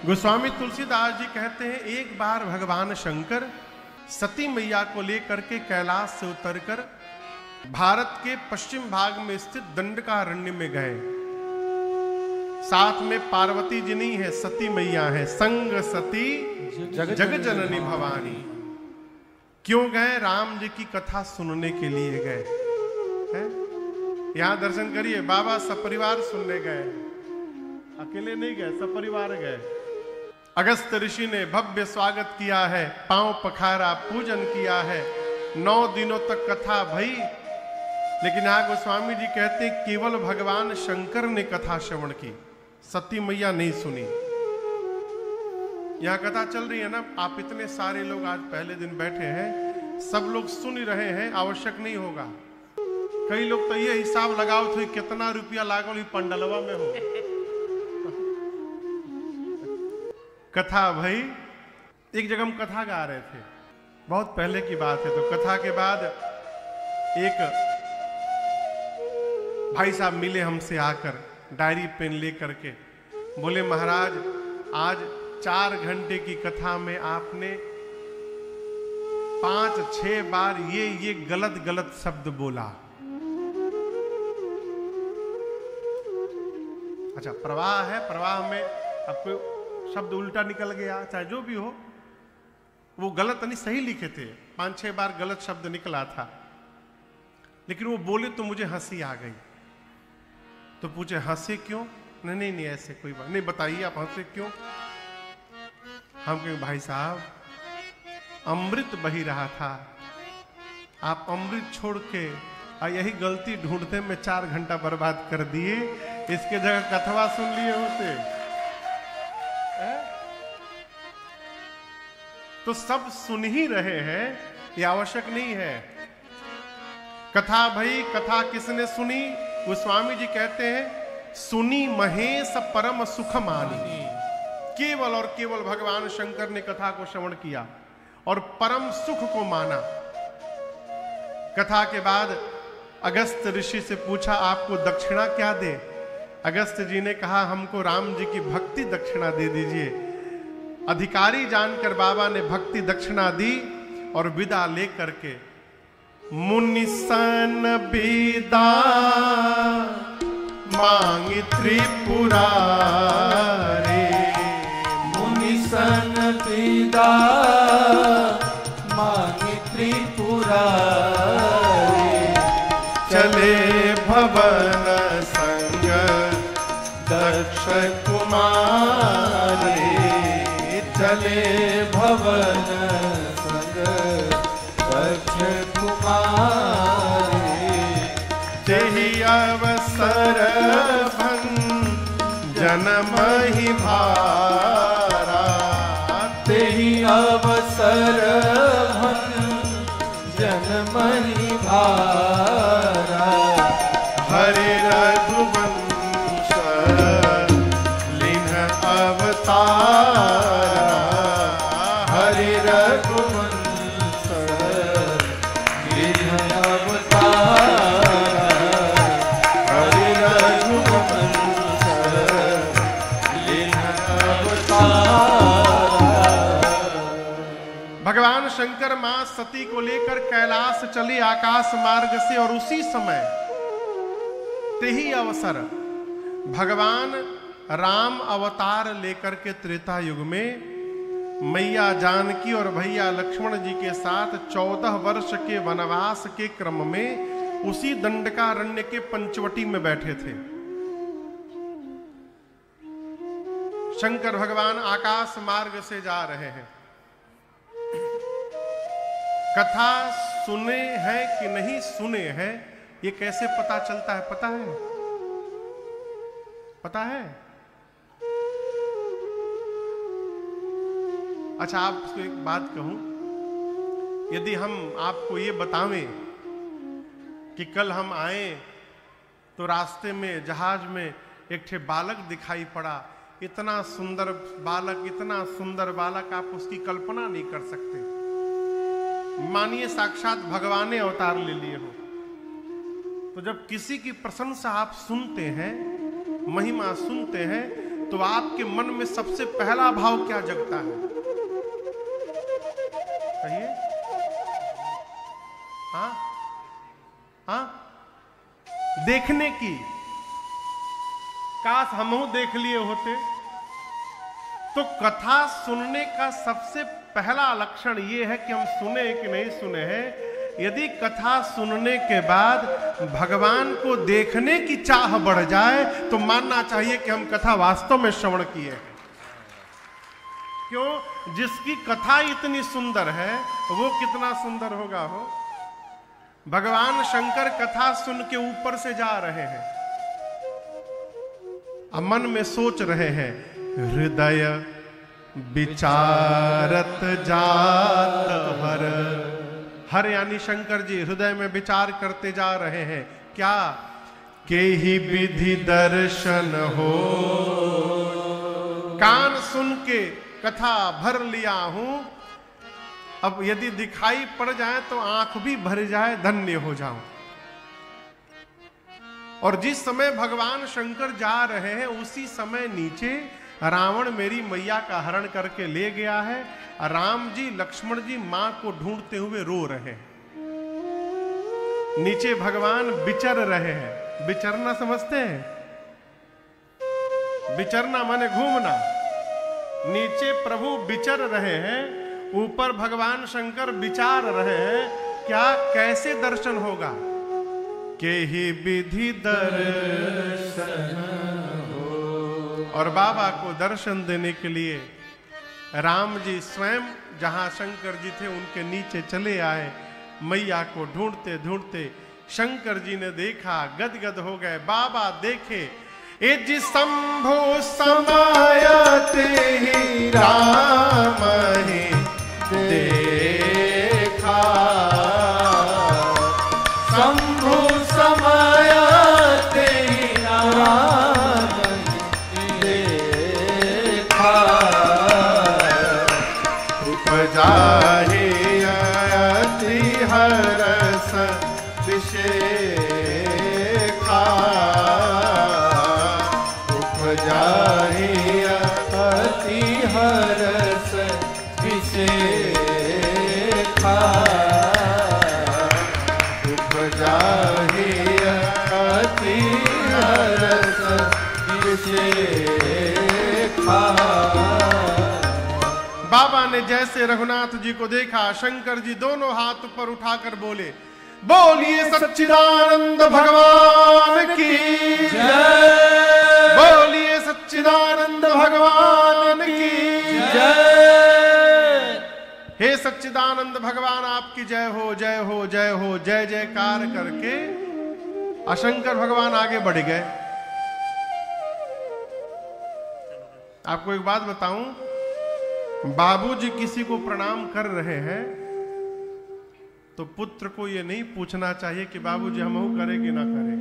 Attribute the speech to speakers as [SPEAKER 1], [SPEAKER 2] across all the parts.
[SPEAKER 1] गोस्वामी तुलसीदास जी कहते हैं, एक बार भगवान शंकर सती मैया को लेकर के कैलाश से उतरकर भारत के पश्चिम भाग में स्थित दंडकारण्य में गए। साथ में पार्वती जी नहीं है, सती मैया है। संग सती जग जननी भवानी। क्यों गए? राम जी की कथा सुनने के लिए गए। यहां दर्शन करिए, बाबा सपरिवार सुनने गए, अकेले नहीं गए, सपरिवार गए। अगस्त ऋषि ने भव्य स्वागत किया है, पांव पखारा, पूजन किया है, 9 दिनों तक कथा भई। लेकिन यहां गोस्वामी जी कहते हैं केवल भगवान शंकर ने कथा श्रवण की, सती मैया नहीं सुनी। यहां कथा चल रही है ना, आप इतने सारे लोग आज पहले दिन बैठे हैं, सब लोग सुन रहे हैं, आवश्यक नहीं होगा। कई लोग तो ये हिसाब लगाओ थे कितना रुपया लागल पंडलवा में हो। कथा भाई, एक जगह हम कथा गा रहे थे, बहुत पहले की बात है। तो कथा के बाद एक भाई साहब मिले हमसे आकर, डायरी पेन ले करके, बोले महाराज आज 4 घंटे की कथा में आपने 5-6 बार ये गलत गलत शब्द बोला। अच्छा, प्रवाह है, प्रवाह में आपको शब्द उल्टा निकल गया, चाहे जो भी हो, वो गलत नहीं, सही लिखे थे, 5-6 बार गलत शब्द निकला था, लेकिन वो बोले तो मुझे हंसी आ गई। तो पूछे हंसे क्यों? नहीं नहीं ऐसे कोई बात नहीं, बताइए आप हंसे क्यों? हम कहें भाई साहब अमृत बही रहा था, आप अमृत छोड़ के यही गलती ढूंढते में 4 घंटा बर्बाद कर दिए, इसके जगह कथवा सुन लिए होते। तो सब सुन ही रहे हैं, ये आवश्यक नहीं है। कथा भाई, कथा किसने सुनी? गोस्वामी जी कहते हैं सुनी महेश परम सुख मानी। केवल और केवल भगवान शंकर ने कथा को श्रवण किया और परम सुख को माना। कथा के बाद अगस्त ऋषि से पूछा आपको दक्षिणा क्या दे? अगस्त जी ने कहा हमको राम जी की भक्ति दक्षिणा दे दीजिए। अधिकारी जानकर बाबा ने भक्ति दक्षिणा दी और विदा लेकर के मुनिसन विदा मांग त्रिपुरारी।
[SPEAKER 2] मुनिसन विदा मांग त्रिपुरारी।
[SPEAKER 1] चले भवन संग दक्ष कुमारी।
[SPEAKER 2] चले भवन संग दक्ष कुमारी।
[SPEAKER 1] तेहि अवसर भंजन महि भारा।
[SPEAKER 2] तेहि अवसर भंजन महि भारा।
[SPEAKER 1] हरि रघुवंश लिन्ह अवतारा।
[SPEAKER 2] हरि रघुवंश लिन्ह अवतारा। हरि रघुवंश लिन्ह अवतारा।
[SPEAKER 1] भगवान शंकर मां सती को लेकर कैलाश चले आकाश मार्ग से, और उसी समय तेही अवसर भगवान राम अवतार लेकर के त्रेता युग में मैया जानकी और भैया लक्ष्मण जी के साथ 14 वर्ष के वनवास के क्रम में उसी दंडकारण्य के पंचवटी में बैठे थे। शंकर भगवान आकाश मार्ग से जा रहे हैं। कथा सुने हैं कि नहीं सुने हैं, ये कैसे पता चलता है? पता है? पता है? अच्छा, आपको एक बात कहूं, यदि हम आपको ये बतावें कि कल हम आए तो रास्ते में जहाज में एक ठे बालक दिखाई पड़ा, इतना सुंदर बालक, इतना सुंदर बालक, आप उसकी कल्पना नहीं कर सकते। मानिए साक्षात भगवान ने अवतार ले लिए हो, तो जब किसी की प्रशंसा आप सुनते हैं, महिमा सुनते हैं, तो आपके मन में सबसे पहला भाव क्या जगता है? कहिए। हाँ हाँ, देखने की। काश हमहू देख लिए होते। तो कथा सुनने का सबसे पहला लक्षण यह है कि हम सुने कि नहीं सुने हैं। यदि कथा सुनने के बाद भगवान को देखने की चाह बढ़ जाए तो मानना चाहिए कि हम कथा वास्तव में श्रवण किए हैं। क्यों? जिसकी कथा इतनी सुंदर है वो कितना सुंदर होगा हो। भगवान शंकर कथा सुन के ऊपर से जा रहे हैं, अब मन में सोच रहे हैं, हृदय विचारत जात हर। हर यानी शंकर जी हृदय में विचार करते जा रहे हैं। क्या? के ही विधि दर्शन हो। कान सुन के कथा भर लिया हूं, अब यदि दिखाई पड़ जाए तो आंख भी भर जाए, धन्य हो जाऊं। और जिस समय भगवान शंकर जा रहे हैं उसी समय नीचे रावण मेरी मैया का हरण करके ले गया है। राम जी लक्ष्मण जी मां को ढूंढते हुए रो रहे हैं। नीचे भगवान विचर रहे हैं। विचरना समझते हैं? विचरना माने घूमना। नीचे प्रभु विचर रहे हैं, ऊपर भगवान शंकर विचार रहे हैं। क्या कैसे दर्शन होगा? के ही विधि दर्शन हो। और बाबा को दर्शन देने के लिए राम जी स्वयं जहां शंकर जी थे उनके नीचे चले आए। मैया को ढूंढते ढूंढते शंकर जी ने देखा, गदगद हो गए। बाबा देखे, ए जी शंभो समायते ही राम ही देखा।
[SPEAKER 2] शंभु समायते ही राम देखा।
[SPEAKER 1] उपजाहि अति हरस विशेखा।
[SPEAKER 2] उपजाहि अति हरस विशेखा। उपजाहि अति हरस विशेखा।
[SPEAKER 1] बाबा ने जैसे रघुनाथ जी को देखा, शंकर जी दोनों हाथ ऊपर उठाकर बोले, बोलिए सच्चिदानंद भगवान की
[SPEAKER 2] जय।
[SPEAKER 1] बोलिए सच्चिदानंद भगवान की
[SPEAKER 2] जय।
[SPEAKER 1] हे सच्चिदानंद भगवान आपकी जय हो, जय हो, जय हो, जय जयकार करके अशंकर भगवान आगे बढ़ गए। आपको एक बात बताऊं, बाबूजी किसी को प्रणाम कर रहे हैं तो पुत्र को यह नहीं पूछना चाहिए कि बाबूजी हमहू करें कि ना करें।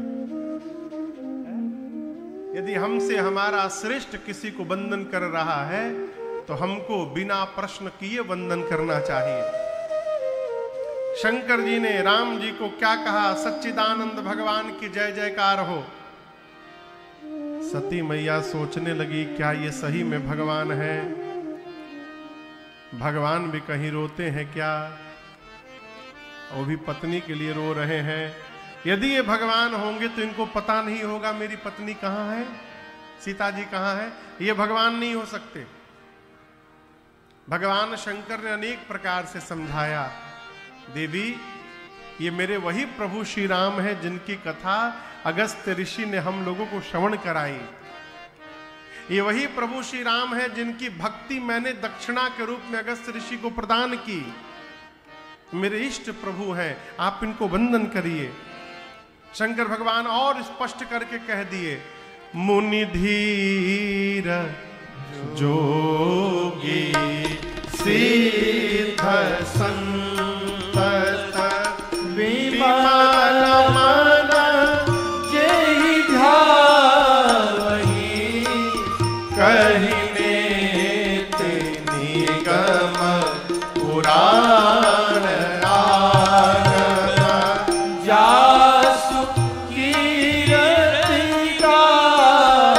[SPEAKER 1] यदि हमसे हमारा श्रेष्ठ किसी को वंदन कर रहा है तो हमको बिना प्रश्न किए वंदन करना चाहिए। शंकर जी ने राम जी को क्या कहा? सच्चिदानंद भगवान की जय जयकार हो। सती मैया सोचने लगी, क्या ये सही में भगवान है? भगवान भी कहीं रोते हैं क्या? वो भी पत्नी के लिए रो रहे हैं। यदि ये भगवान होंगे तो इनको पता नहीं होगा मेरी पत्नी कहां है, सीता जी कहां है। ये भगवान नहीं हो सकते। भगवान शंकर ने अनेक प्रकार से समझाया, देवी ये मेरे वही प्रभु श्री राम है जिनकी कथा अगस्त्य ऋषि ने हम लोगों को श्रवण कराई। ये वही प्रभु श्री राम है जिनकी भक्ति मैंने दक्षिणा के रूप में अगस्त्य ऋषि को प्रदान की। मेरे इष्ट प्रभु हैं, आप इनको वंदन करिए। शंकर भगवान और स्पष्ट करके कह दिए, मुनि धीर जोगी सिद्ध संतत विमल मन
[SPEAKER 2] जेहि ध्यावहि।
[SPEAKER 1] कहिने निगम पुराण आगम।
[SPEAKER 2] जासु कीरति गावहि।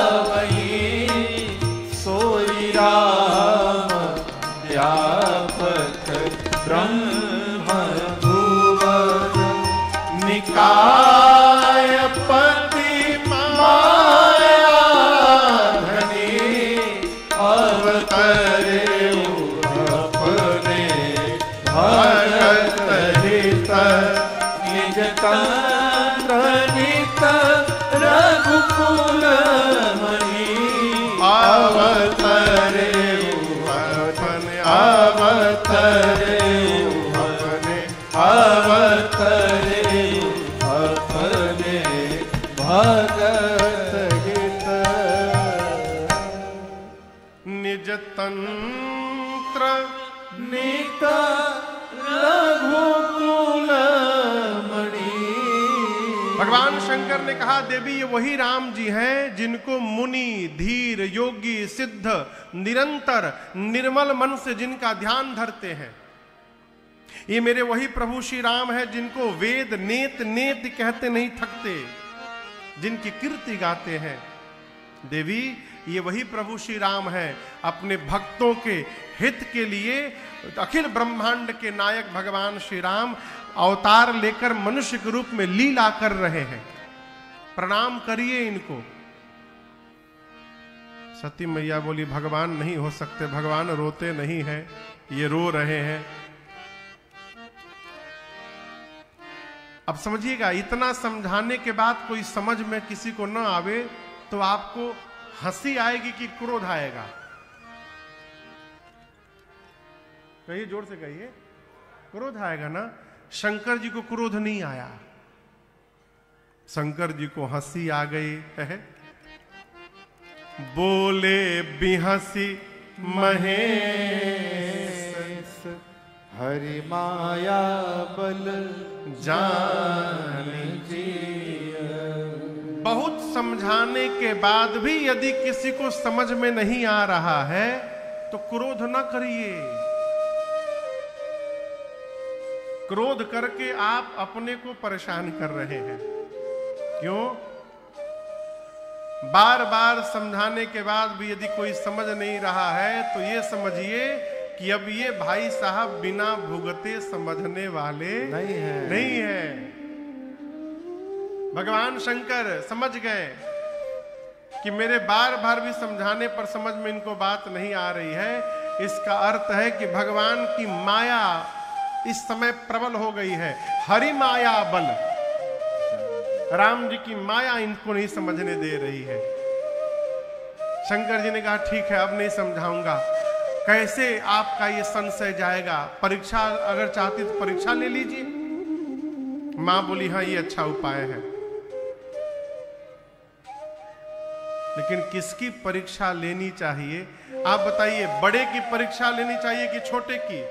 [SPEAKER 2] अवतरे अपने भगत हित निज तंत्र नित रघुकुल मणि अवतरे अपने अवतरे अपने अवतरे अपने भगत हित
[SPEAKER 1] निज तंत्र
[SPEAKER 2] नित रघुकुल मणि।
[SPEAKER 1] भगवान शंकर ने कहा देवी ये वही राम जी हैं जिनको मुनि धीर योगी सिद्ध निरंतर निर्मल मन से जिनका ध्यान धरते हैं। ये मेरे वही प्रभु श्री राम है जिनको वेद नेत नेत कहते नहीं थकते, जिनकी कीर्ति गाते हैं। देवी ये वही प्रभु श्री राम है अपने भक्तों के हित के लिए अखिल ब्रह्मांड के नायक भगवान श्री राम अवतार लेकर मनुष्य के रूप में लीला कर रहे हैं। प्रणाम करिए इनको। सती मैया बोली भगवान नहीं हो सकते, भगवान रोते नहीं हैं, ये रो रहे हैं। अब समझिएगा, इतना समझाने के बाद कोई समझ में किसी को न आवे तो आपको हंसी आएगी कि क्रोध आएगा? कहिए, जोर से कहिए, क्रोध आएगा ना। शंकर जी को क्रोध नहीं आया, शंकर जी को हंसी आ गई है। बोले बिहसी महेश
[SPEAKER 2] हरि माया बल
[SPEAKER 1] जान
[SPEAKER 2] जी।
[SPEAKER 1] बहुत समझाने के बाद भी यदि किसी को समझ में नहीं आ रहा है तो क्रोध न करिए। क्रोध करके आप अपने को परेशान कर रहे हैं। क्यों? बार बार समझाने के बाद भी यदि कोई समझ नहीं रहा है तो ये समझिए कि अब ये भाई साहब बिना भुगते समझने वाले नहीं है। भगवान शंकर समझ गए कि मेरे बार बार भी समझाने पर समझ में इनको बात नहीं आ रही है। इसका अर्थ है कि भगवान की माया इस समय प्रबल हो गई है। हरि माया बल, राम जी की माया इनको नहीं समझने दे रही है। शंकर जी ने कहा ठीक है, अब नहीं समझाऊंगा। कैसे आपका ये संशय जाएगा? परीक्षा अगर चाहती तो परीक्षा ले लीजिए। मां बोली हाँ ये अच्छा उपाय है, लेकिन किसकी परीक्षा लेनी चाहिए आप बताइए? बड़े की परीक्षा लेनी चाहिए कि छोटे की?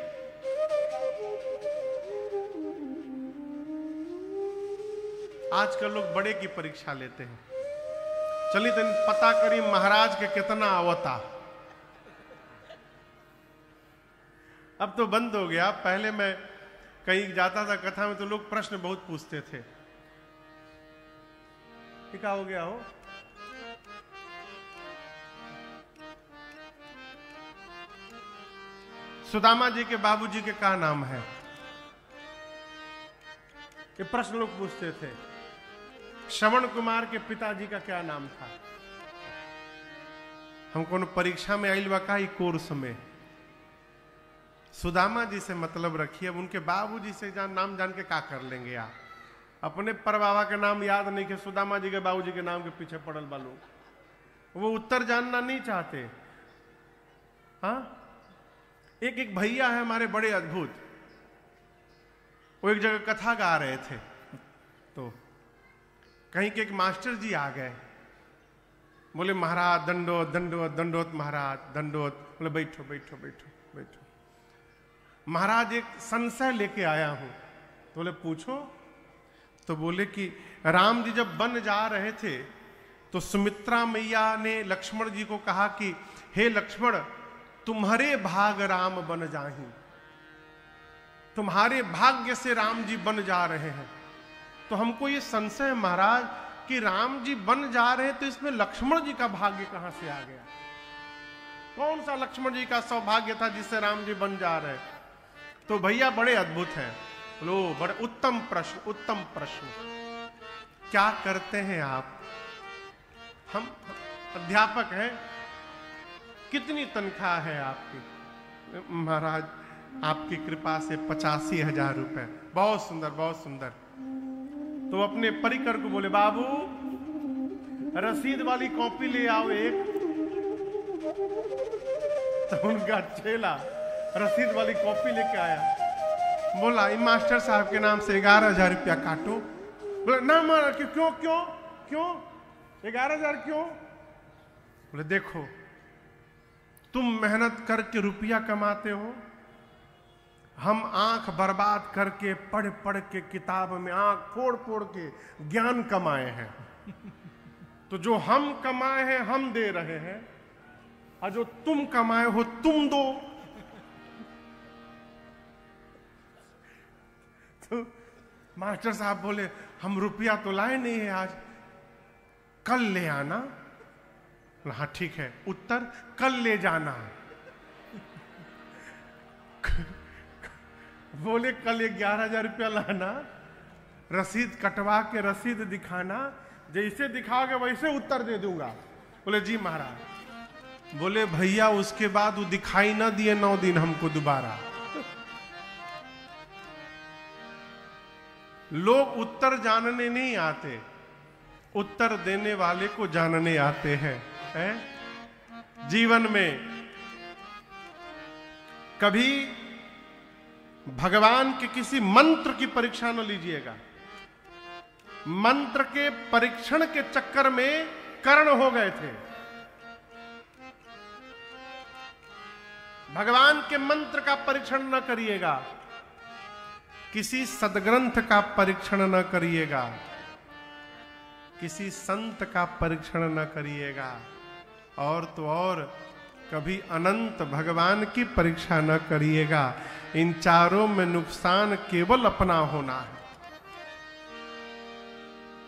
[SPEAKER 1] आजकल लोग बड़े की परीक्षा लेते हैं। चलिए तो पता करी महाराज के कितना आवता। अब तो बंद हो गया। पहले मैं कहीं जाता था कथा में तो लोग प्रश्न बहुत पूछते थे। क्या हो गया हो? सुदामा जी के बाबूजी के क्या नाम है? ये प्रश्न लोग पूछते थे। श्रवण कुमार के पिताजी का क्या नाम था? हमको परीक्षा में आइल बा ही कोर्स में। सुदामा जी से मतलब रखिए। अब उनके बाबूजी से नाम जान के क्या कर लेंगे आप? अपने परबाबा के नाम याद नहीं कि सुदामा जी के बाबूजी के नाम के पीछे पड़ल बा लोग। वो उत्तर जानना नहीं चाहते। हाँ, एक भैया है हमारे बड़े अद्भुत। वो एक जगह कथा गा रहे थे तो कहीं के एक मास्टर जी आ गए। बोले महाराज दंडोत दंडोत दंडोत महाराज दंडोत। बोले बैठो बैठो बैठो बैठो। महाराज एक संशय लेके आया हूं। तो बोले पूछो। तो बोले कि राम जी जब वन जा रहे थे तो सुमित्रा मैया ने लक्ष्मण जी को कहा कि हे लक्ष्मण तुम्हारे भाग राम बन जाहि। तुम्हारे भाग्य से राम जी बन जा रहे हैं। तो हमको ये संशय है महाराज कि राम जी बन जा रहे हैं तो इसमें लक्ष्मण जी का भाग्य कहां से आ गया? कौन सा लक्ष्मण जी का सौभाग्य था जिससे राम जी बन जा रहे? तो भैया बड़े अद्भुत हैं। लो बड़े उत्तम प्रश्न, उत्तम प्रश्न। क्या करते हैं आप? हम अध्यापक हैं, कितनी तनख्वाह है आपकी? महाराज आपकी कृपा से 85,000 रुपए। बहुत सुंदर, बहुत सुंदर। तो अपने परिकर को बोले, बाबू रसीद वाली कॉपी ले आओ एक। तो उनका चेला रसीद वाली कॉपी लेके आया। बोला, मास्टर साहब के नाम से 11,000 रुपया काटो। बोले, ना मारा, क्यों क्यों क्यों 11,000 क्यों? बोले, देखो तुम मेहनत करके रुपया कमाते हो, हम आंख बर्बाद करके पढ़ पढ़ के किताब में आंख फोड़ फोड़ के ज्ञान कमाए हैं। तो जो हम कमाए हैं हम दे रहे हैं, और जो तुम कमाए हो तुम दो। तो मास्टर साहब बोले, हम रुपया तो लाए नहीं है आज, कल ले आना। हाँ ठीक है, उत्तर कल ले जाना। बोले, कल 11,000 रुपया लाना, रसीद कटवा के रसीद दिखाना, जैसे दिखाओगे वैसे उत्तर दे दूंगा। बोले, जी महाराज। बोले, भैया उसके बाद वो दिखाई ना दिए 9 दिन हमको दोबारा। लोग उत्तर जानने नहीं आते, उत्तर देने वाले को जानने आते हैं। जीवन में कभी भगवान के किसी मंत्र की परीक्षा न लीजिएगा। मंत्र के परीक्षण के चक्कर में कर्ण हो गए थे। भगवान के मंत्र का परीक्षण न करिएगा, किसी सदग्रंथ का परीक्षण न करिएगा, किसी संत का परीक्षण न करिएगा, और तो और कभी अनंत भगवान की परीक्षा न करिएगा। इन चारों में नुकसान केवल अपना होना है।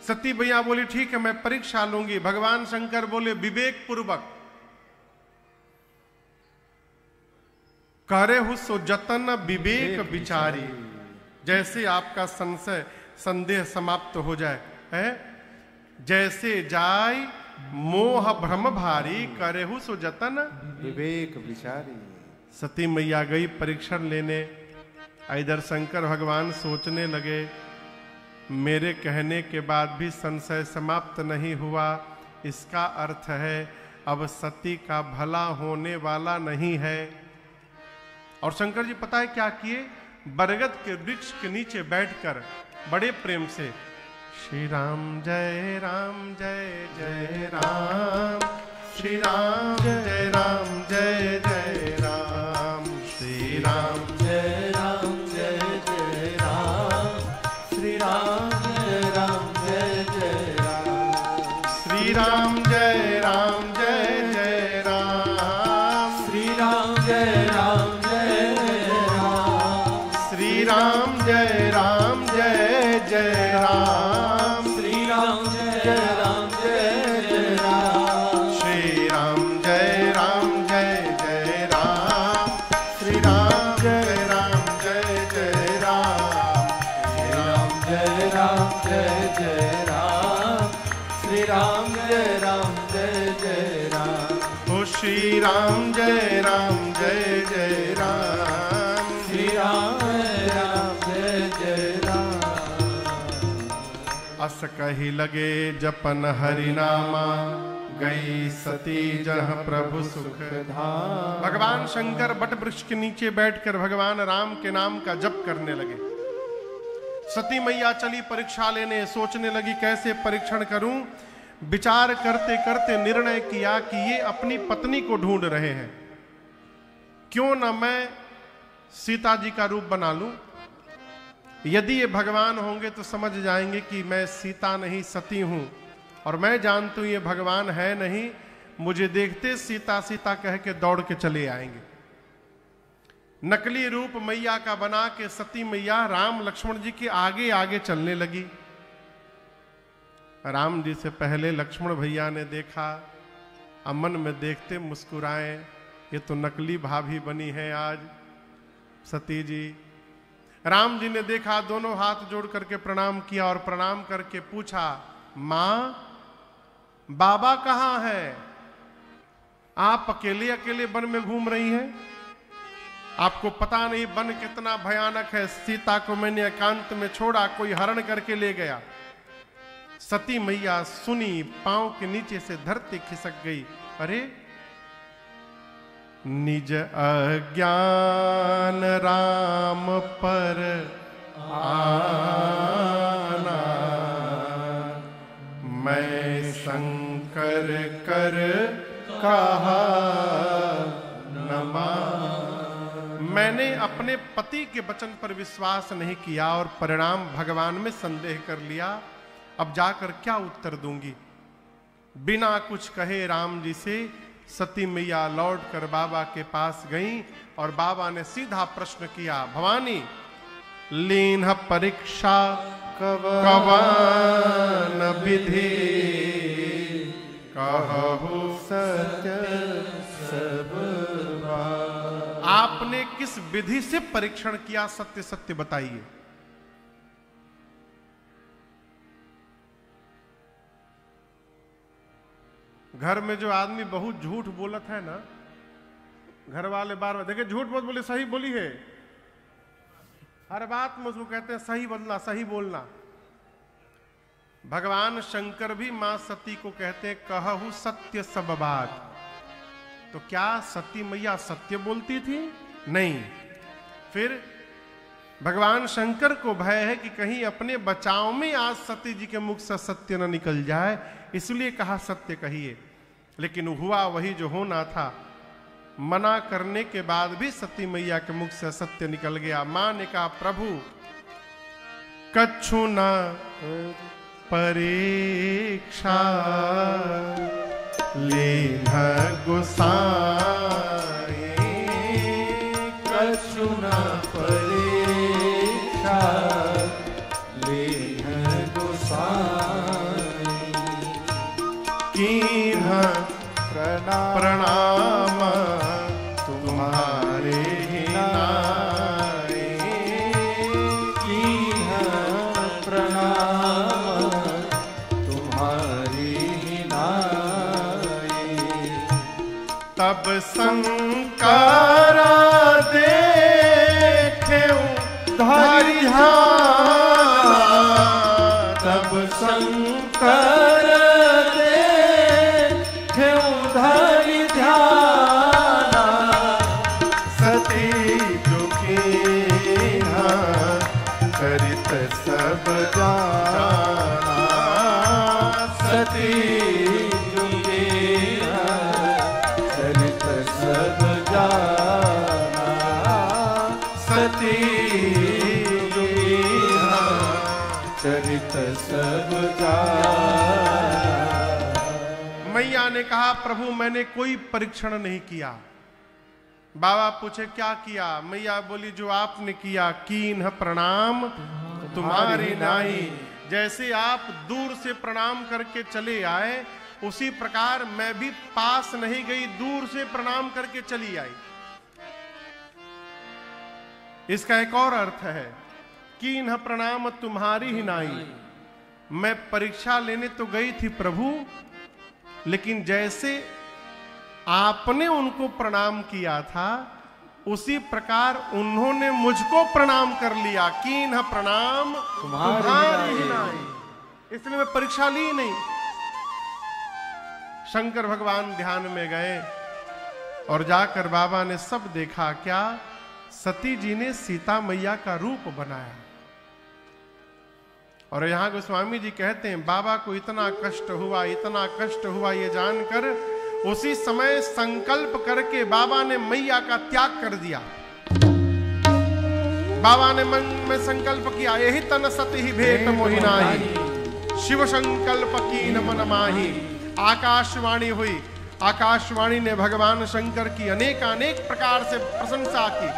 [SPEAKER 1] सती भैया बोली, ठीक है मैं परीक्षा लूंगी। भगवान शंकर बोले, विवेक पूर्वक करे हु सो जतन विवेक विचारी। जैसे आपका संशय संदेह समाप्त हो जाए, है जैसे जाय मोह भ्रम भारी, करे हु सो जतन
[SPEAKER 2] विवेक विचारी।
[SPEAKER 1] सती मैया गई परीक्षण लेने। इधर शंकर भगवान सोचने लगे, मेरे कहने के बाद भी संशय समाप्त नहीं हुआ, इसका अर्थ है अब सती का भला होने वाला नहीं है। और शंकर जी पता है क्या किए? बरगद के वृक्ष के नीचे बैठकर बड़े प्रेम से श्री राम जय राम जय जय राम, श्री राम जय राम जय जय राम, श्री राम
[SPEAKER 2] जय राम जय जय राम, श्री राम जय राम जय जय राम,
[SPEAKER 1] श्री राम जय राम जय जय राम,
[SPEAKER 2] श्री राम जय राम जय जय राम,
[SPEAKER 1] श्री राम जय राम जय जय राम,
[SPEAKER 2] श्री राम जय राम जय जय राम,
[SPEAKER 1] श्री राम जय राम जय जय राम, श्री राम जय राम जय जय राम,
[SPEAKER 2] जय राम जय जय राम, श्री राम जय राम जय जय राम,
[SPEAKER 1] ओ श्री राम जय राम जय जय राम,
[SPEAKER 2] श्री राम जय राम जय जय राम।
[SPEAKER 1] अस कही लगे जपन हरि नामा, गई सती जह प्रभु सुख
[SPEAKER 2] धाम।
[SPEAKER 1] भगवान शंकर बट वृक्ष के नीचे बैठकर भगवान राम के नाम का जप करने लगे। सती मैया चली परीक्षा लेने, सोचने लगी कैसे परीक्षण करूं। विचार करते करते निर्णय किया कि ये अपनी पत्नी को ढूंढ रहे हैं, क्यों न मैं सीता जी का रूप बना लूं। यदि ये भगवान होंगे तो समझ जाएंगे कि मैं सीता नहीं सती हूं, और मैं जानता हूं ये भगवान है नहीं, मुझे देखते सीता सीता कह के दौड़ के चले आएंगे। नकली रूप मैया का बना के सती मैया राम लक्ष्मण जी के आगे आगे चलने लगी। राम जी से पहले लक्ष्मण भैया ने देखा, अमन में देखते मुस्कुराए, ये तो नकली भाभी बनी है आज सती जी। राम जी ने देखा, दोनों हाथ जोड़ करके प्रणाम किया और प्रणाम करके पूछा, मां बाबा कहां है? आप अकेले अकेले वन में घूम रही हैं। आपको पता नहीं वन कितना भयानक है। सीता को मैंने एकांत में छोड़ा, कोई हरण करके ले गया। सती मैया सुनी, पांव के नीचे से धरती खिसक गई। अरे निज अज्ञान राम पर आना, मैं शंकर कर कहा न मान। मैंने अपने पति के वचन पर विश्वास नहीं किया और परिणाम भगवान में संदेह कर लिया। अब जाकर क्या उत्तर दूंगी। बिना कुछ कहे राम जी से सती मैया लौट कर बाबा के पास गईं और बाबा ने सीधा प्रश्न किया, भवानी लीन परीक्षा कवन विधि, कहु सत्य सब बात। आपने किस विधि से परीक्षण किया, सत्य सत्य बताइए। घर में जो आदमी बहुत झूठ बोलत है ना, घर वाले बार बार देखे झूठ मत बोले, सही बोली है। हर बात में उसको कहते हैं सही बोलना, सही बोलना। भगवान शंकर भी मां सती को कहते हैं कहु सत्य सब बात। तो क्या सती मैया सत्य बोलती थी? नहीं। फिर भगवान शंकर को भय है कि कहीं अपने बचाव में आज सती जी के मुख से सत्य न निकल जाए, इसलिए कहा सत्य कहिए। लेकिन हुआ वही जो होना था। मना करने के बाद भी सती मैया के मुख से सत्य निकल गया। मां ने कहा प्रभु कछु न परीक्षा लीन गोसाई,
[SPEAKER 2] कछु न परीक्षा लीन गोसाई,
[SPEAKER 1] कीन्ह प्रणाम तुम्हारे ही नाई,
[SPEAKER 2] कीन्ह प्रणाम तुम्हारी ही नाई।
[SPEAKER 1] तब शंकरा देखे धारी ध्यान,
[SPEAKER 2] तब शंकर देखे धारी ध्यान,
[SPEAKER 1] सती दुखी चरित सब जाना,
[SPEAKER 2] सती जुगे चरित सब जाना, सती जुगे चरित सब जाना।
[SPEAKER 1] मैया ने कहा प्रभु मैंने कोई परीक्षण नहीं किया। बाबा पूछे क्या किया? मैया बोली जो आपने किया, कीन्ह प्रणाम तुम्हारी नाई। जैसे आप दूर से प्रणाम करके चले आए, उसी प्रकार मैं भी पास नहीं गई, दूर से प्रणाम करके चली आई। इसका एक और अर्थ है, कीन्ह प्रणाम तुम्हारी ही नाई। मैं परीक्षा लेने तो गई थी प्रभु, लेकिन जैसे आपने उनको प्रणाम किया था, उसी प्रकार उन्होंने मुझको प्रणाम कर लिया। कीन्ह प्रणाम तुम्हारी ही नाई। इसलिए मैं परीक्षा ली नहीं। शंकर भगवान ध्यान में गए और जाकर बाबा ने सब देखा। क्या? सती जी ने सीता मैया का रूप बनाया। और यहां गोस्वामी जी कहते हैं बाबा को इतना कष्ट हुआ, इतना कष्ट हुआ, ये जानकर उसी समय संकल्प करके बाबा ने मैया का त्याग कर दिया। बाबा ने मन में संकल्प किया, यही तन सती ही भेंट मोहि नाहि, शिव संकल्प कीन मन माहि। आकाशवाणी हुई। आकाशवाणी ने भगवान शंकर की अनेक अनेक प्रकार से प्रशंसा की।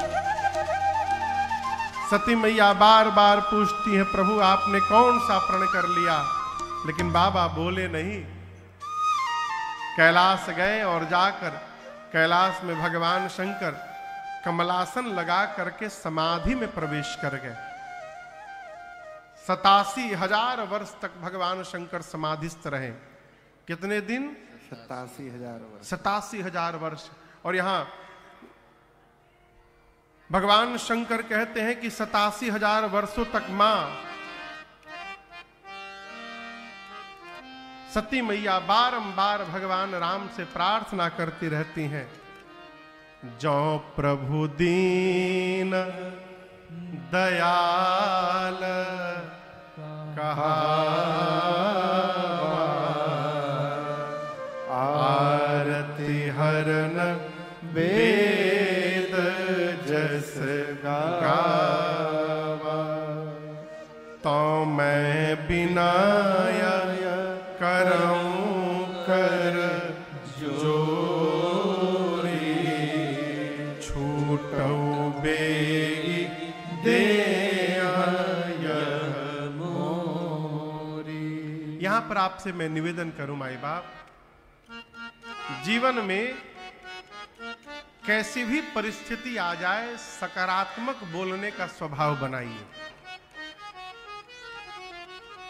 [SPEAKER 1] सती मैया बार बार पूछती है प्रभु आपने कौन सा प्रण कर लिया, लेकिन बाबा बोले नहीं। कैलाश गए और जाकर कैलाश में भगवान शंकर कमलासन लगा करके समाधि में प्रवेश कर गए। 87,000 वर्ष तक भगवान शंकर समाधिस्थ रहे। कितने दिन?
[SPEAKER 2] 87,000 वर्ष।
[SPEAKER 1] 87,000 वर्ष। और यहां भगवान शंकर कहते हैं कि 87,000 वर्षों तक मां सती मैया बारंबार भगवान राम से प्रार्थना करती रहती हैं, जो प्रभु दीन दयाल कहा आरती हरन वेद जस गावा, तो मैं बिनाय करऊं कर जोरी, छूटऊ बेगी दे मोरी। यहां पर आपसे मैं निवेदन करूं माई बाप, जीवन में कैसी भी परिस्थिति आ जाए सकारात्मक बोलने का स्वभाव बनाइए।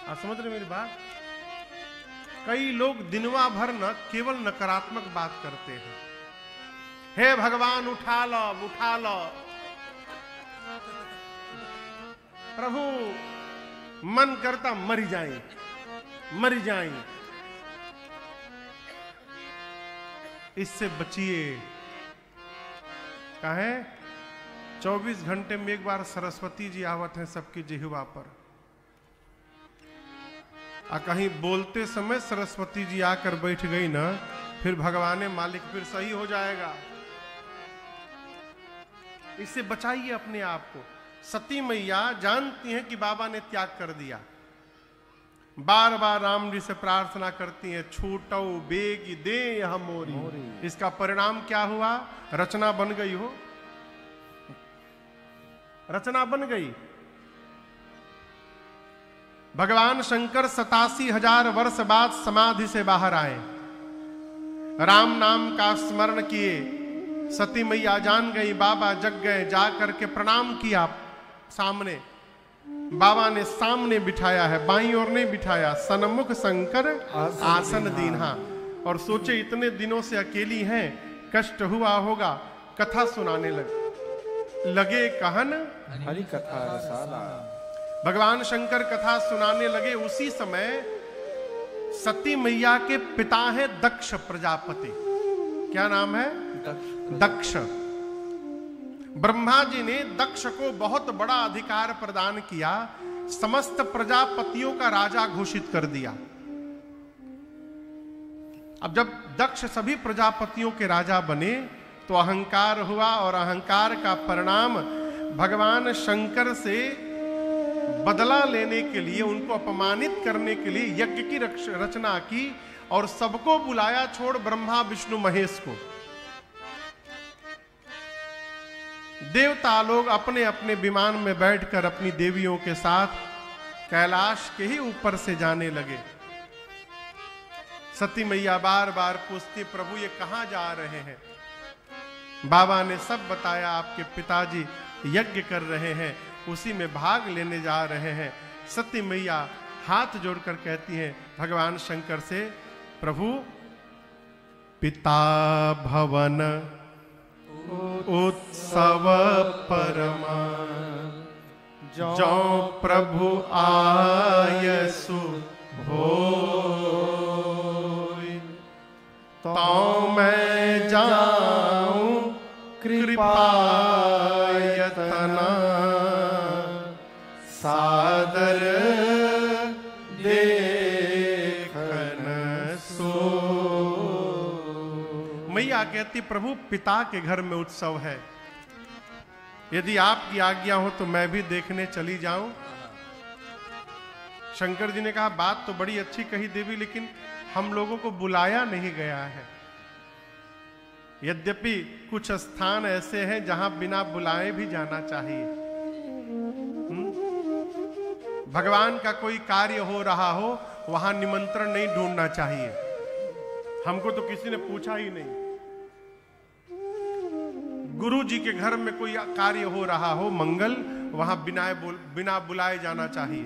[SPEAKER 1] आप समझ रहे मेरी बात? कई लोग दिनवा भर न केवल नकारात्मक बात करते हैं, हे भगवान उठा लो उठा लो, प्रभु मन करता मर जाए मर जाए। इससे बचिए। कहे 24 घंटे में एक बार सरस्वती जी आवत हैं सबकी जिह्वा पर, आ कहीं बोलते समय सरस्वती जी आकर बैठ गई ना, फिर भगवाने मालिक फिर सही हो जाएगा। इससे बचाइए अपने आप को। सती मैया जानती हैं कि बाबा ने त्याग कर दिया, बार बार राम जी से प्रार्थना करती हैं, छूटो बेगी दे हम मोरी। इसका परिणाम क्या हुआ? रचना बन गई हो, रचना बन गई। भगवान शंकर 87,000 वर्ष बाद समाधि से बाहर आए, राम नाम का स्मरण किए। सती मैया जान गई बाबा जग गए, जा करके प्रणाम किया सामने। बाबा ने सामने बिठाया है, बाईं ओर नहीं बिठाया, सन्मुख शंकर आसन दीन्हा। और सोचे इतने दिनों से अकेली हैं, कष्ट हुआ होगा, कथा सुनाने लगे कहन
[SPEAKER 2] हरि कथा रसाला।
[SPEAKER 1] भगवान शंकर कथा सुनाने लगे। उसी समय सती मैया के पिता है दक्ष प्रजापति। क्या नाम है? दक्ष। ब्रह्मा जी ने दक्ष को बहुत बड़ा अधिकार प्रदान किया, समस्त प्रजापतियों का राजा घोषित कर दिया। अब जब दक्ष सभी प्रजापतियों के राजा बने तो अहंकार हुआ, और अहंकार का परिणाम भगवान शंकर से बदला लेने के लिए, उनको अपमानित करने के लिए यज्ञ की रचना की और सबको बुलाया, छोड़ ब्रह्मा विष्णु महेश को। देवता लोग अपने अपने विमान में बैठकर अपनी देवियों के साथ कैलाश के ही ऊपर से जाने लगे। सती मैया बार बार पूछती, प्रभु ये कहां जा रहे हैं? बाबा ने सब बताया, आपके पिताजी यज्ञ कर रहे हैं, उसी में भाग लेने जा रहे हैं। सती मैया हाथ जोड़कर कहती हैं भगवान शंकर से, प्रभु पिता भवन उत्सव परमा, जो प्रभु आयसु होय, तो मैं जाऊं कृपायतना, सादर देखन सो। मैया कहती, प्रभु पिता के घर में उत्सव है, यदि आपकी आज्ञा हो तो मैं भी देखने चली जाऊं। शंकर जी ने कहा, बात तो बड़ी अच्छी कही देवी, लेकिन हम लोगों को बुलाया नहीं गया है। यद्यपि कुछ स्थान ऐसे हैं जहां बिना बुलाए भी जाना चाहिए। भगवान का कोई कार्य हो रहा हो, वहां निमंत्रण नहीं ढूंढना चाहिए। हमको तो किसी ने पूछा ही नहीं। गुरु जी के घर में कोई कार्य हो रहा हो, मंगल, वहां बिना बुलाए जाना चाहिए।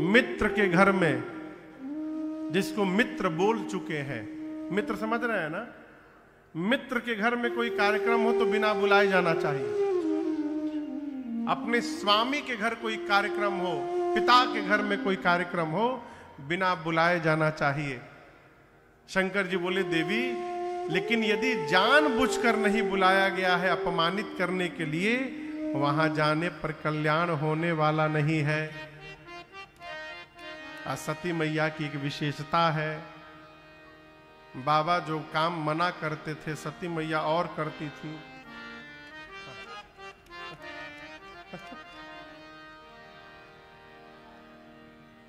[SPEAKER 1] मित्र के घर में जिसको मित्र बोल चुके हैं। मित्र समझ रहे हैं ना? मित्र के घर में कोई कार्यक्रम हो तो बिना बुलाए जाना चाहिए। अपने स्वामी के घर कोई कार्यक्रम हो, पिता के घर में कोई कार्यक्रम हो, बिना बुलाए जाना चाहिए। शंकर जी बोले, देवी लेकिन यदि जानबूझकर नहीं बुलाया गया है अपमानित करने के लिए, वहां जाने पर कल्याण होने वाला नहीं है। सती मैया की एक विशेषता है, बाबा जो काम मना करते थे सती मैया और करती थी।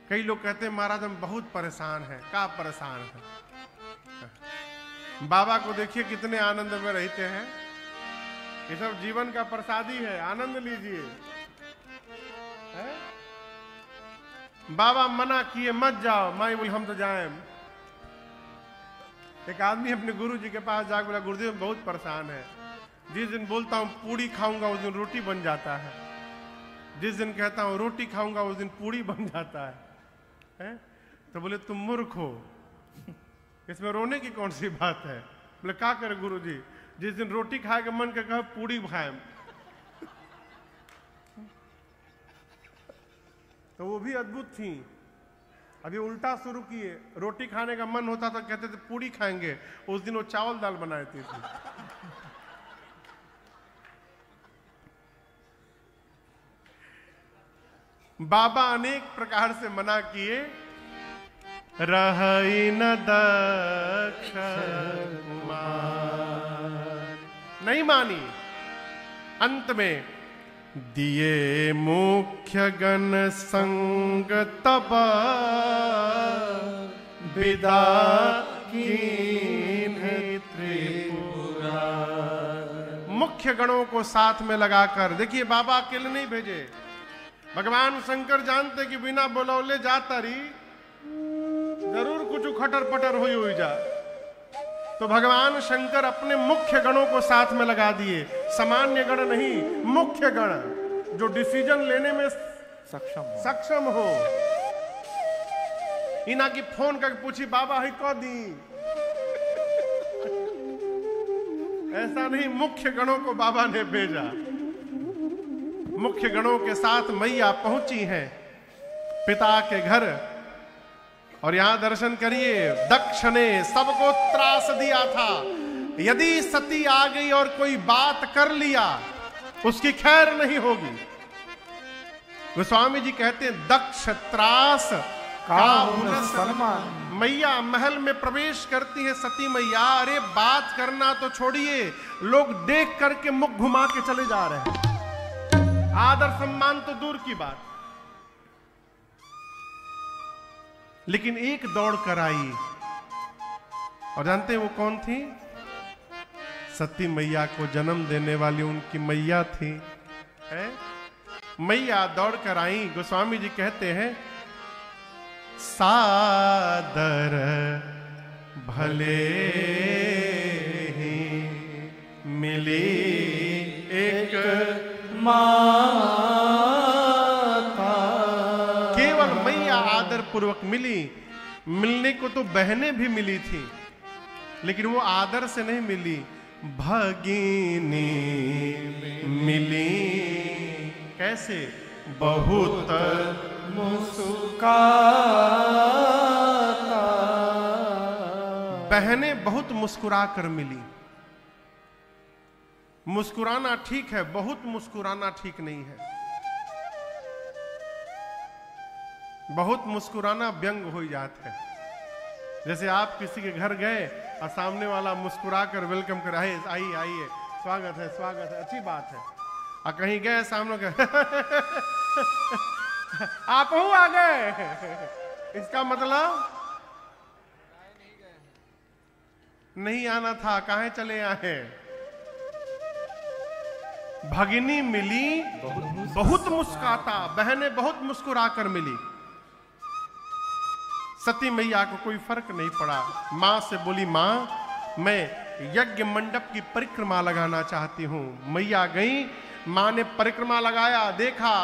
[SPEAKER 1] कई लोग कहते हैं महाराज हम बहुत परेशान हैं। क्या परेशान है? बाबा को देखिए कितने आनंद में रहते हैं। ये सब जीवन का प्रसादी है, आनंद लीजिए। बाबा मना किए मत जाओ, माई बोले हम तो जाएं। एक आदमी अपने गुरु जी के पास जाकर बोला, गुरुदेव बहुत परेशान है, जिस दिन बोलता हूं पूड़ी खाऊंगा उस दिन रोटी बन जाता है, जिस दिन कहता हूं रोटी खाऊंगा उस दिन पूड़ी बन जाता है। तो बोले तुम मूर्ख हो, इसमें रोने की कौन सी बात है? बोले क्या करे गुरु जी, जिस दिन रोटी खाए के मन के कहा पूड़ी खाए। तो वो भी अद्भुत थी। अभी उल्टा शुरू किए, रोटी खाने का मन होता तो कहते थे पूड़ी खाएंगे, उस दिन वो चावल दाल बनाए थे। बाबा अनेक प्रकार से मना किए, रही न दक्ष नहीं मानी। अंत में दिए मुख्य गण संग तब विदा कीन त्रिपुरा। मुख्य गणों को साथ में लगाकर, देखिए बाबा अकेले नहीं भेजे, भगवान शंकर जानते कि बिना बुलौले जाता रही जरूर कुछ खटर पटर हुई जा, तो भगवान शंकर अपने मुख्य गणों को साथ में लगा दिए। सामान्य गण नहीं, मुख्य गण जो डिसीजन लेने में सक्षम हो। इना की फोन करके पूछी बाबा ही कह दी, ऐसा नहीं, मुख्य गणों को बाबा ने भेजा। मुख्य गणों के साथ मैया पहुंची हैं पिता के घर, और यहां दर्शन करिए, दक्ष ने सबको त्रास दिया था। यदि सती आ गई और कोई बात कर लिया उसकी खैर नहीं होगी। गोस्वामी जी कहते हैं दक्ष त्रास का सम्मान। मैया महल में प्रवेश करती है सती मैया, अरे बात करना तो छोड़िए, लोग देख करके मुख घुमा के चले जा रहे हैं। आदर सम्मान तो दूर की बात, लेकिन एक दौड़ कर आई, और जानते हैं वो कौन थी? सती मैया को जन्म देने वाली उनकी मैया थी। मैया दौड़ कर आई। गोस्वामी जी कहते हैं सादर भले ही मिली एक माता। केवल मैया आदर पूर्वक मिली, मिलने को तो बहनें भी मिली थी, लेकिन वो आदर से नहीं मिली, भगिनी मिली। कैसे? बहुत मुस्कुराता। बहनें बहुत मुस्कुरा कर मिली। मुस्कुराना ठीक है, बहुत मुस्कुराना ठीक नहीं है। बहुत मुस्कुराना व्यंग हो जाता है। जैसे आप किसी के घर गए और सामने वाला मुस्कुरा कर वेलकम कर, आइए आइए, स्वागत है स्वागत है, अच्छी बात है। और कहीं गए सामने गए आप हो आ गए, इसका मतलब नहीं आना था, कहां चले आए? भगिनी मिली बहुत मुस्कुराता, बहनें बहुत मुस्कुरा कर मिली। सती मैया को कोई फर्क नहीं पड़ा। मां से बोली, मां मैं यज्ञ मंडप की परिक्रमा लगाना चाहती हूं। मैया गई, मां ने परिक्रमा लगाया, देखा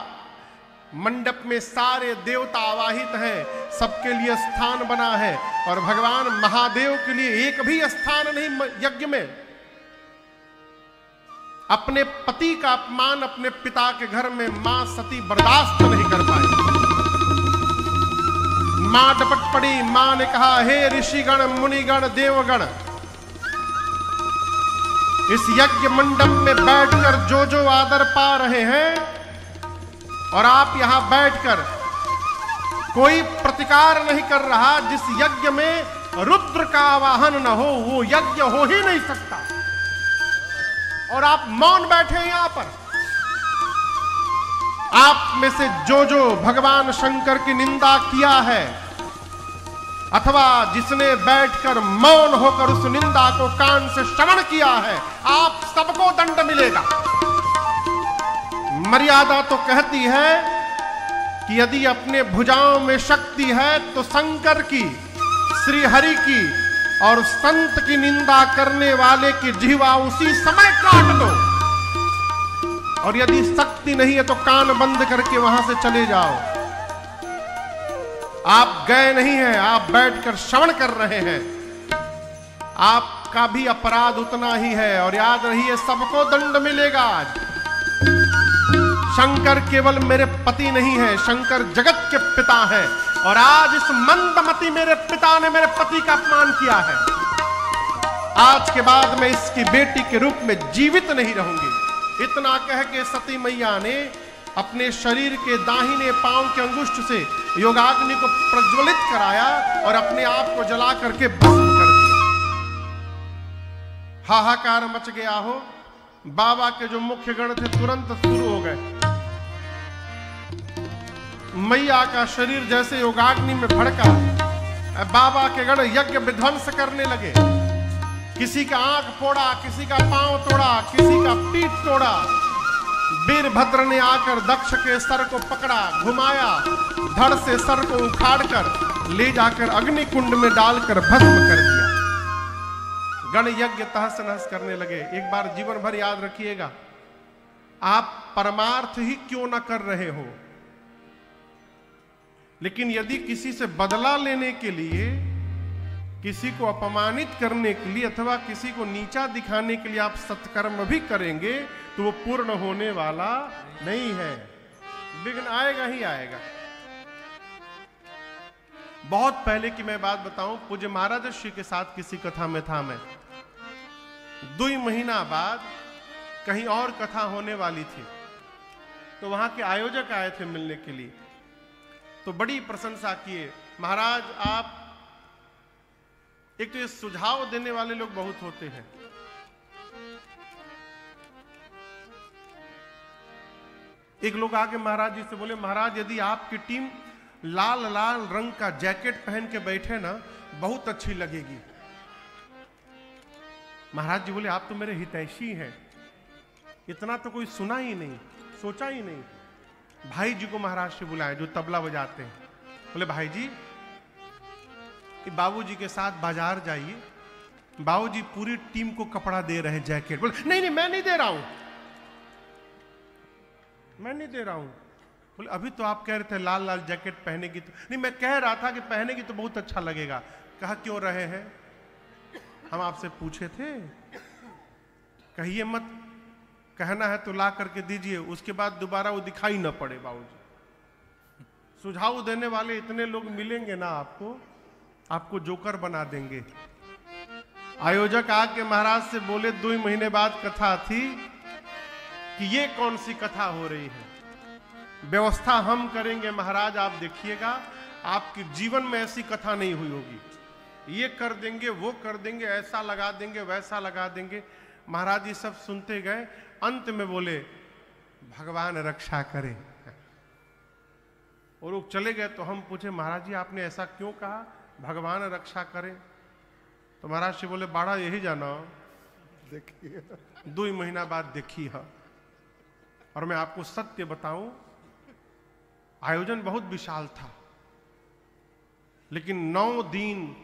[SPEAKER 1] मंडप में सारे देवता आवाहित हैं, सबके लिए स्थान बना है, और भगवान महादेव के लिए एक भी स्थान नहीं यज्ञ में। अपने पति का अपमान अपने पिता के घर में मां सती बर्दाश्त नहीं कर पाई। मां डपट पड़ी। मां ने कहा, हे ऋषिगण, मुनिगण, देवगण, इस यज्ञ मंडप में बैठकर जो जो आदर पा रहे हैं, और आप यहां बैठकर कोई प्रतिकार नहीं कर रहा, जिस यज्ञ में रुद्र का आवाहन न हो वो यज्ञ हो ही नहीं सकता, और आप मौन बैठे हैं यहां पर। आप में से जो जो भगवान शंकर की निंदा किया है, अथवा जिसने बैठकर मौन होकर उस निंदा को कान से श्रवण किया है, आप सबको दंड मिलेगा। मर्यादा तो कहती है कि यदि अपने भुजाओं में शक्ति है तो शंकर की, श्री हरि की और संत की निंदा करने वाले की जिह्वा उसी समय काट दो, और यदि शक्ति नहीं है तो कान बंद करके वहां से चले जाओ। आप गए नहीं हैं, आप बैठकर श्रवण कर रहे हैं, आपका भी अपराध उतना ही है, और याद रहिए सबको दंड मिलेगा आज। शंकर केवल मेरे पति नहीं है, शंकर जगत के पिता हैं, और आज इस मंदमती मेरे पिता ने मेरे पति का अपमान किया है। आज के बाद मैं इसकी बेटी के रूप में जीवित नहीं रहूंगी। इतना कह के सती मैया ने अपने शरीर के दाहिने पांव के अंगुष्ठ से योगाग्नि को प्रज्वलित कराया और अपने आप को जला करके भस्म कर दिया। हाहाकार मच गया हो। बाबा के जो मुख्य गण थे तुरंत शुरू हो गए। मैया का शरीर जैसे योगाग्नि में भड़का, बाबा के गण यज्ञ विध्वंस करने लगे। किसी का आंख फोड़ा, किसी का पांव तोड़ा, किसी का पीठ तोड़ा। वीरभद्र ने आकर दक्ष के सर को पकड़ा, घुमाया, धड़ से सर को उखाड़कर ले जाकर अग्नि कुंड में डालकर भस्म कर दिया। गण यज्ञ तहस नहस करने लगे। एक बार जीवन भर याद रखिएगा, आप परमार्थ ही क्यों न कर रहे हो, लेकिन यदि किसी से बदला लेने के लिए, किसी को अपमानित करने के लिए अथवा किसी को नीचा दिखाने के लिए आप सत्कर्म भी करेंगे तो वो पूर्ण होने वाला नहीं है, विघ्न आएगा ही आएगा। बहुत पहले की मैं बात बताऊं, पूज्य महाराज श्री के साथ किसी कथा में था मैं। 2 महीना बाद कहीं और कथा होने वाली थी, तो वहां के आयोजक आए थे मिलने के लिए, तो बड़ी प्रशंसा किए। महाराज आप, एक तो ये सुझाव देने वाले लोग बहुत होते हैं। एक लोग आके महाराज जी से बोले, महाराज यदि आपकी टीम लाल लाल रंग का जैकेट पहन के बैठे ना, बहुत अच्छी लगेगी। महाराज जी बोले, आप तो मेरे हितैषी हैं, इतना तो कोई सुना ही नहीं, सोचा ही नहीं। भाई जी को महाराज से बुलाए जो तबला बजाते हैं। बोले, भाई जी बाबूजी के साथ बाजार जाइए, बाबूजी पूरी टीम को कपड़ा दे रहे हैं, जैकेट। बोले, नहीं नहीं मैं नहीं दे रहा हूं, मैं नहीं दे रहा हूं। बोले, अभी तो आप कह रहे थे लाल लाल जैकेट पहने की, तो नहीं मैं कह रहा था कि पहनेगी तो बहुत अच्छा लगेगा। कहा क्यों रहे हैं, हम आपसे पूछे थे, कहिए मत, कहना है तो ला करके दीजिए, उसके बाद दोबारा वो दिखाई ना पड़े। बाबूजी सुझाव देने वाले इतने लोग मिलेंगे ना आपको, आपको जोकर बना देंगे। आयोजक आके महाराज से बोले, 2 महीने बाद कथा थी कि ये कौन सी कथा हो रही है, व्यवस्था हम करेंगे महाराज, आप देखिएगा आपके जीवन में ऐसी कथा नहीं हुई होगी, ये कर देंगे वो कर देंगे, ऐसा लगा देंगे वैसा लगा देंगे। महाराज जी सब सुनते गए, अंत में बोले भगवान रक्षा करे, और लोग चले गए। तो हम पूछे, महाराज जी आपने ऐसा क्यों कहा, भगवान रक्षा करे? तो महाराज जी बोले, बाड़ा यही जाना, देखिए 2 महीना बाद देखी है। और मैं आपको सत्य बताऊं, आयोजन बहुत विशाल था, लेकिन 9 दिन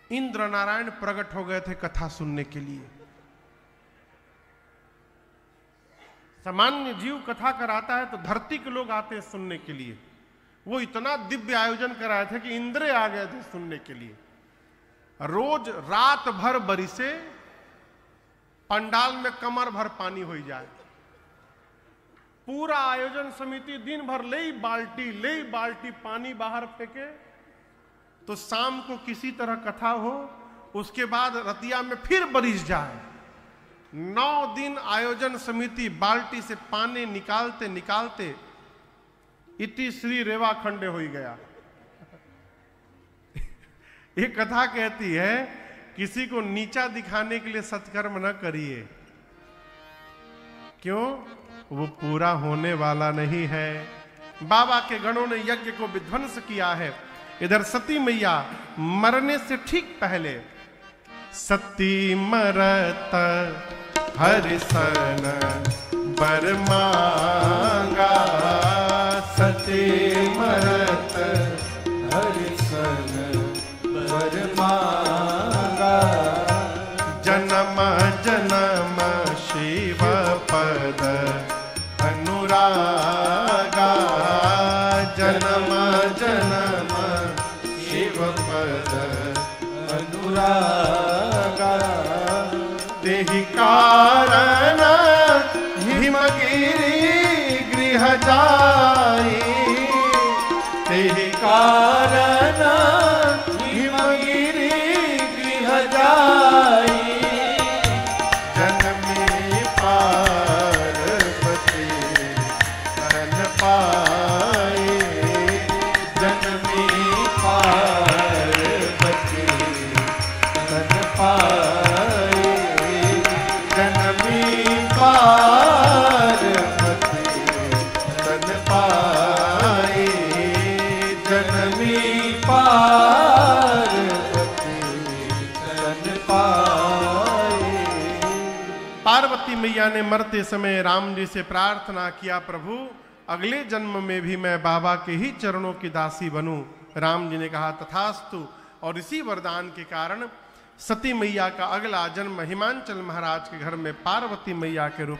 [SPEAKER 1] इंद्र नारायण प्रकट हो गए थे कथा सुनने के लिए। सामान्य जीव कथा कराता है तो धरती के लोग आते हैं सुनने के लिए। वो इतना दिव्य आयोजन कराए थे कि इंद्र आ गए थे सुनने के लिए। रोज रात भर बरिसे, पंडाल में कमर भर पानी हो जाए। पूरा आयोजन समिति दिन भर ले बाल्टी पानी बाहर फेंके, तो शाम को किसी तरह कथा हो, उसके बाद रतिया में फिर बरिस जाए। 9 दिन आयोजन समिति बाल्टी से पानी निकालते निकालते इति श्री रेवाखंडे हो गया। ये कथा कहती है किसी को नीचा दिखाने के लिए सत्कर्म न करिए। क्यों? वो पूरा होने वाला नहीं है। बाबा के गणों ने यज्ञ को विध्वंस किया है। इधर सती मैया मरने से ठीक पहले, सती मरत हरिसन बर मांगा,
[SPEAKER 2] सती मरत हरिसन बर मांगा,
[SPEAKER 1] जन्म जन्म शिव पद अनुरागा, जन्म जन्म
[SPEAKER 2] शिव पद अनुरागा,
[SPEAKER 1] तेहि कारण हिमगिरि गृह जाई,
[SPEAKER 2] तेहि कारण हिमगिरि गृह जाई,
[SPEAKER 1] जन्मे पार्वती तन पाए,
[SPEAKER 2] जन्मे पार्वती तन पाए, जन्मे पार्वती तन पाए, जन्मे पार्वती तन पाए।
[SPEAKER 1] पार्वती मैया ने मरते समय राम जी से प्रार्थना किया, प्रभु अगले जन्म में भी मैं बाबा के ही चरणों की दासी बनूं। राम जी ने कहा तथास्तु, और इसी वरदान के कारण सती मैया का अगला जन्म हिमांचल महाराज के घर में पार्वती मैया के रूप